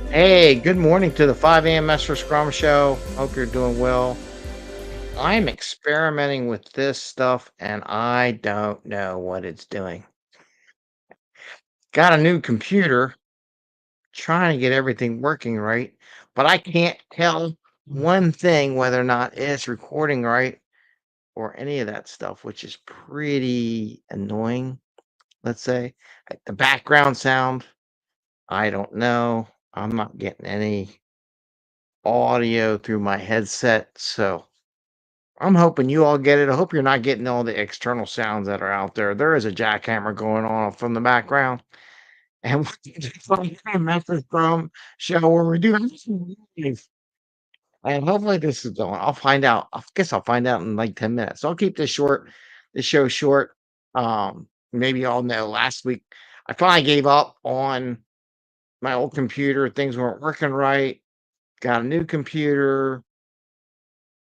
Hey, good morning to the 5 a.m. Mester Scrum Show. Hope you're doing well. I'm experimenting with this stuff and I don't know what it's doing. Got a new computer, trying to get everything working right, but I can't tell one thing whether or not it's recording right or any of that stuff, which is pretty annoying, let's say. Like the background sound, I don't know. I'm not getting any audio through my headset, so I'm hoping you all get it. I hope you're not getting all the external sounds that are out there. There is a jackhammer going on from the background, and Mester Scrum show where we do everything live. And hopefully this is going. I'll find out. I guess I'll find out in like 10 minutes. So I'll keep this short. This show short. Maybe y'all know last week I finally gave up on my old computer. Things weren't working right. Got a new computer.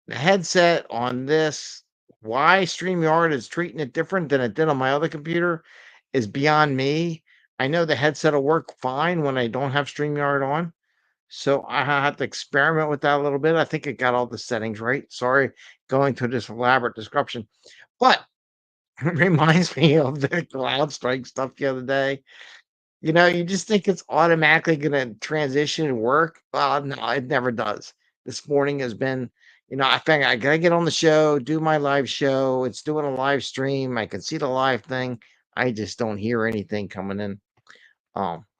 The headset on this, why StreamYard is treating it different than it did on my other computer is beyond me. I know the headset will work fine when I don't have StreamYard on. So I have to experiment with that a little bit. I think it got all the settings right. Sorry, going to this elaborate description. But it reminds me of the Cloud Strike stuff the other day. You just think it's automatically gonna transition and work. Well, no, it never does. This morning has been, I think I gotta get on the show, do my live show. It's doing a live stream. I can see the live thing. I just don't hear anything coming in.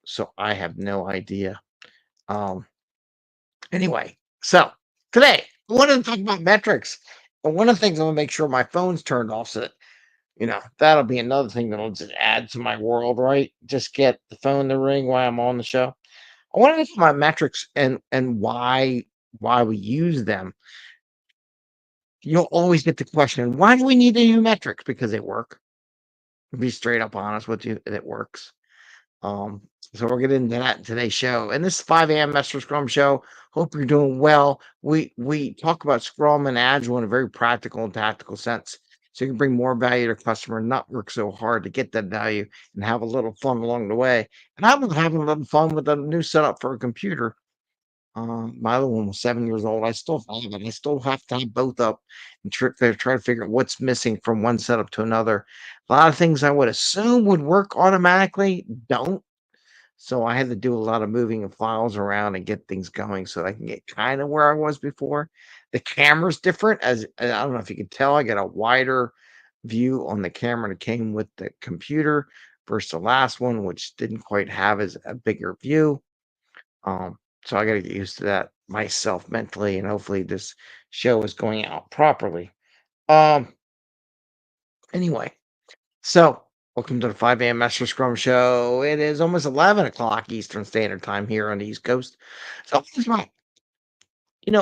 So I have no idea. Um, anyway, so today I wanted to talk about metrics. And one of the things I'm gonna make sure my phone's turned off so that that'll be another thing that'll just add to my world, right? Just get the phone to ring while I'm on the show. I want to talk about metrics and why we use them. You'll always get the question, why do we need to use metrics? Because they work. To be straight up honest with you, it works. So we'll get into that in today's show. And this is 5 a.m. Mester Scrum show. Hope you're doing well. We talk about Scrum and Agile in a very practical and tactical sense. So you can bring more value to customer and not work so hard to get that value and have a little fun along the way. And I've been having a little fun with a new setup for a computer. My other one was 7 years old. I still have it. I still have to have both up and try to figure out what's missing from one setup to another. A lot of things I would assume would work automatically don't. So I had to do a lot of moving of files around and get things going so I can get kind of where I was before. The camera's different, as I don't know if you can tell. I got a wider view on the camera that came with the computer versus the last one, which didn't quite have as a bigger view. So I got to get used to that myself mentally, and hopefully this show is going out properly. Um, anyway, so welcome to the 5 a.m. Master Scrum Show. It is almost 11 o'clock Eastern Standard Time here on the East Coast. So here's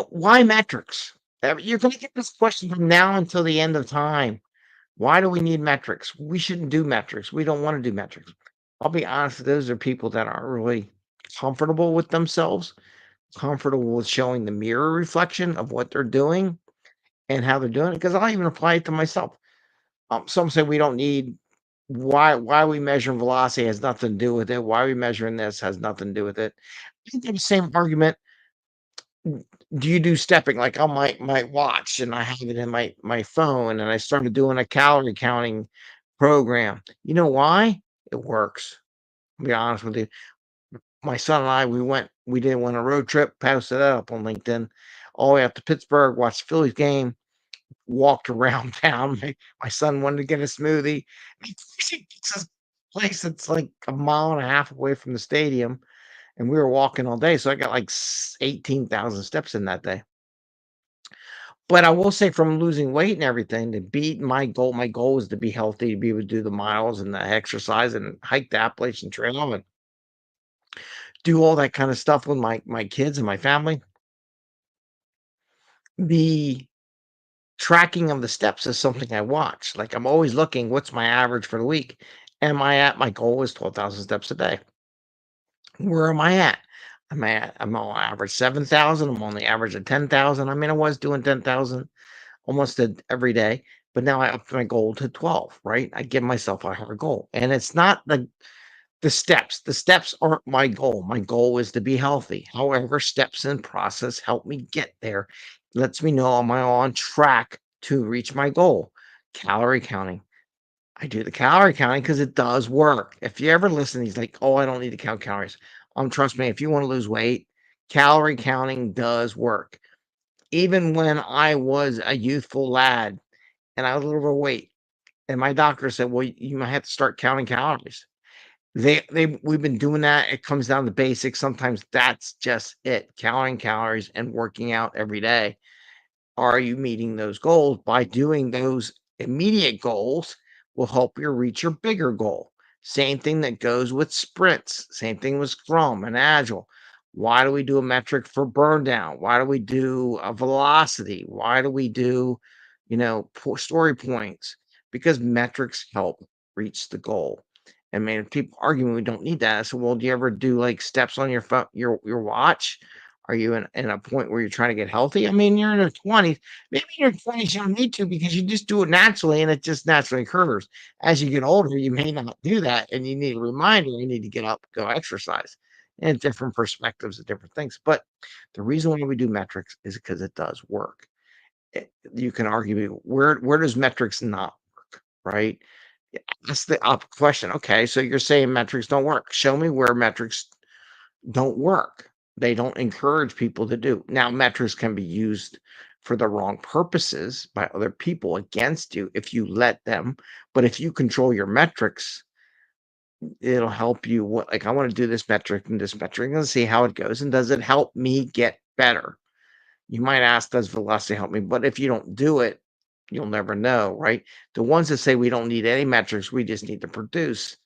why metrics? You're going to get this question from now until the end of time. Why do we need metrics? We shouldn't do metrics. We don't want to do metrics. I'll be honest, those are people that aren't really comfortable with themselves, comfortable with showing the mirror reflection of what they're doing and how they're doing it. Because I'll even apply it to myself. Some say we don't need why we measuring velocity has nothing to do with it. Why we measuring this has nothing to do with it. I think the same argument. Do you do stepping like on my watch and I have it in my phone and I started doing a calorie counting program. You know why? It works. To be honest with you. My son and I, we did one a road trip, posted that up on LinkedIn, all the way up to Pittsburgh, watched the Phillies game, walked around town. My son wanted to get a smoothie. It's this place that's like a mile and a half away from the stadium, and we were walking all day. So I got like 18,000 steps in that day. But I will say, from losing weight and everything, to beat my goal was to be healthy, to be able to do the miles and the exercise and hike the Appalachian Trail and do all that kind of stuff with my kids and my family. The tracking of the steps is something I watch. Like, I'm always looking, what's my average for the week? Am I at my goal is 12,000 steps a day? Where am I at? I'm on average 7,000. I'm on the average of 10,000. I mean, I was doing 10,000 almost every day, but now I upped my goal to 12, right? I give myself a hard goal. And it's not the The steps aren't my goal. My goal is to be healthy. However, steps and process help me get there. Lets me know am I on track to reach my goal. Calorie counting. I do the calorie counting because it does work. If you ever listen, he's like, "Oh, I don't need to count calories." Trust me, if you want to lose weight, calorie counting does work. Even when I was a youthful lad and I was a little overweight, and my doctor said, "Well, you might have to start counting calories." We've been doing that. It comes down to basics. Sometimes that's just it. Counting calories and working out every day. Are you meeting those goals? By doing those immediate goals will help you reach your bigger goal. Same thing that goes with sprints. Same thing with Scrum and Agile. Why do we do a metric for burn down? Why do we do a velocity? Why do we do, story points? Because metrics help reach the goal. I mean, if people arguing we don't need that. I said, well, do you ever do like steps on your phone, your watch? Are you in a point where you're trying to get healthy? I mean, you're in your 20s. Maybe in your 20s you don't need to because you just do it naturally and it just naturally occurs. As you get older, you may not do that and you need a reminder. You need to get up, go exercise, and different perspectives of different things. But the reason why we do metrics is because it does work. You can argue where does metrics not work, right? That's the question. Okay, so you're saying metrics don't work. Show me where metrics don't work. They don't encourage people to do. Now, metrics can be used for the wrong purposes by other people against you if you let them. But if you control your metrics, it'll help you. Like, I want to do this metric and this metric and see how it goes. And does it help me get better? You might ask, does velocity help me? But if you don't do it, you'll never know, right? The ones that say we don't need any metrics, we just need to produce,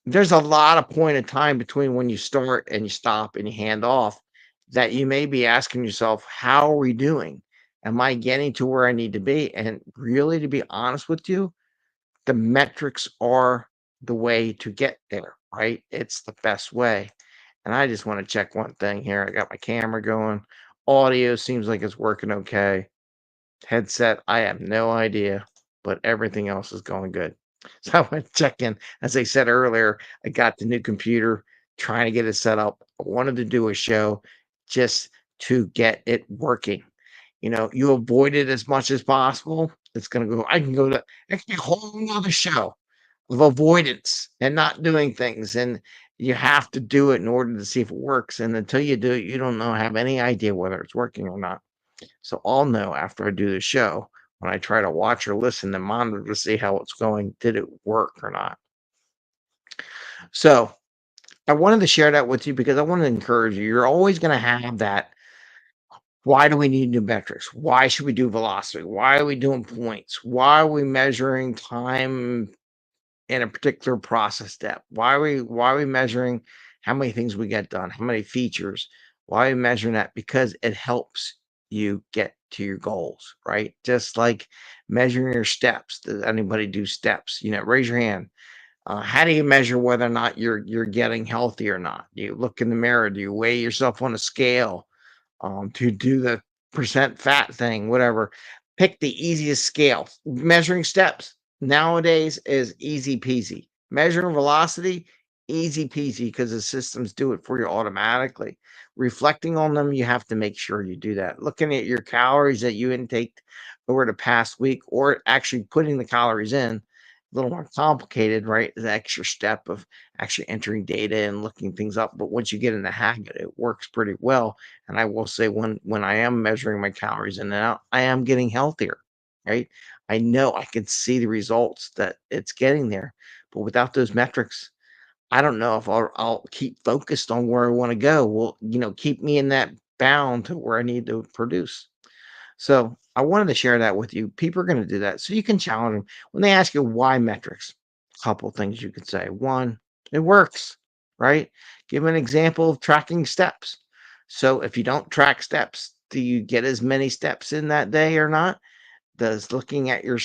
there's a lot of point of time between when you start and you stop and you hand off that you may be asking yourself, how are we doing? Am I getting to where I need to be? And really, to be honest with you, the metrics are the way to get there, right? It's the best way. And I just want to check one thing here. I got my camera going. Audio seems like it's working okay. Headset, I have no idea, but everything else is going good. So I went to check in. As I said earlier, I got the new computer, trying to get it set up. I wanted to do a show just to get it working. You avoid it as much as possible. It's going to go, I can go to, it can be a whole nother show of avoidance and not doing things. And you have to do it in order to see if it works. And until you do it, you don't know, have any idea whether it's working or not. So I'll know after I do the show when I try to watch or listen and monitor to see how it's going. Did it work or not? So I wanted to share that with you because I want to encourage you. You're always going to have that. Why do we need new metrics? Why should we do velocity? Why are we doing points? Why are we measuring time in a particular process step? Why are we measuring how many things we get done? How many features? Why are we measuring that? Because it helps you get to your goals, right? Just like measuring your steps. Does anybody do steps? Raise your hand. How do you measure whether or not you're getting healthy or not? Do you look in the mirror? Do you weigh yourself on a scale? To do the percent fat thing, whatever. Pick the easiest scale. Measuring steps nowadays is easy peasy. Measuring velocity, easy peasy because the systems do it for you automatically. Reflecting on them, you have to make sure you do that. Looking at your calories that you intake over the past week, or actually putting the calories in, a little more complicated, right? The extra step of actually entering data and looking things up. But once you get in the habit, it works pretty well. And I will say when I am measuring my calories in and out, I am getting healthier, right? I know I can see the results that it's getting there. But without those metrics, I don't know if I'll keep focused on where I want to go. Will, keep me in that bound to where I need to produce. So I wanted to share that with you. People are going to do that. So you can challenge them. When they ask you why metrics, a couple of things you could say. One, it works, right? Give an example of tracking steps. So if you don't track steps, do you get as many steps in that day or not? Does looking at your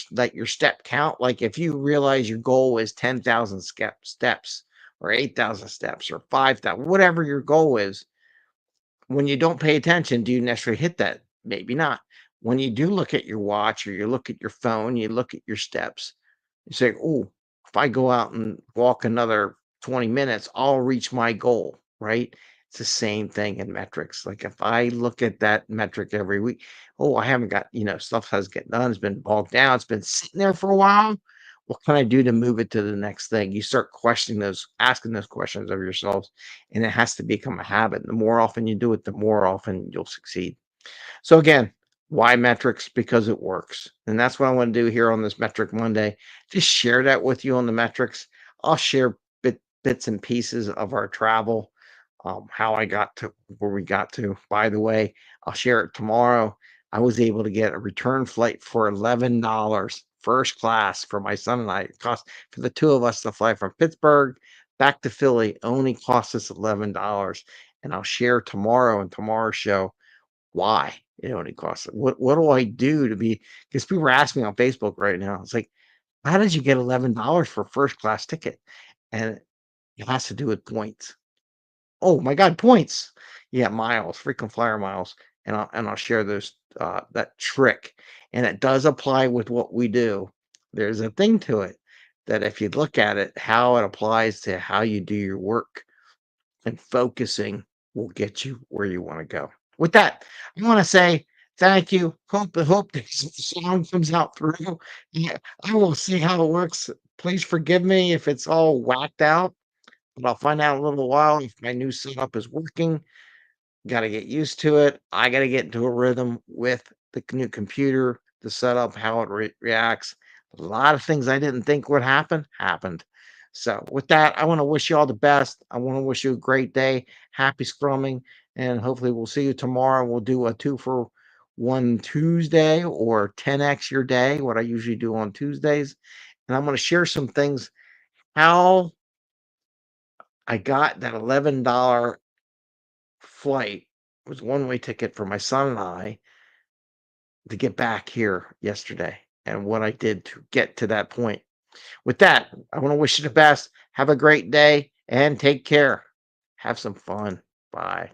step count, like if you realize your goal is 10,000 steps or 8,000 steps or 5,000, whatever your goal is, when you don't pay attention, do you necessarily hit that? Maybe not. When you do look at your watch or you look at your phone, you look at your steps, you say, oh, if I go out and walk another 20 minutes, I'll reach my goal, right? It's the same thing in metrics. Like if I look at that metric every week, oh, I haven't got, stuff has get done, it's been bogged down, it's been sitting there for a while. What can I do to move it to the next thing? You start questioning those, asking those questions of yourselves, and it has to become a habit. The more often you do it, the more often you'll succeed. So again, why metrics? Because it works. And that's what I want to do here on this Metric Monday. Just share that with you on the metrics. I'll share bits and pieces of our travel, how I got to where we got to. By the way, I'll share it tomorrow. I was able to get a return flight for $11, first class for my son and I. It cost for the two of us to fly from Pittsburgh back to Philly only cost us $11. And I'll share tomorrow in tomorrow's show why it only costs. What do I do to be? Because people are asking me on Facebook right now. It's like, how did you get $11 for a first class ticket? And it has to do with points. Oh my God, points! Yeah, miles, frequent flyer miles, and I'll share those that trick, and it does apply with what we do. There's a thing to it that if you look at it, how it applies to how you do your work and focusing will get you where you want to go. With that, I want to say thank you. Hope this song comes out through. Yeah, I will see how it works. Please forgive me if it's all whacked out, but I'll find out in a little while if my new setup is working. Got to get used to it. I got to get into a rhythm with the new computer, the setup, how it reacts. A lot of things I didn't think would happen happened. So, with that, I want to wish you all the best. I want to wish you a great day. Happy scrumming. And hopefully, we'll see you tomorrow. We'll do a 2 for 1 Tuesday or 10x your day, what I usually do on Tuesdays. And I'm going to share some things how I got that $11 flight was one-way ticket for my son and I to get back here yesterday and what I did to get to that point. With that, I want to wish you the best. Have a great day and take care. Have some fun. Bye.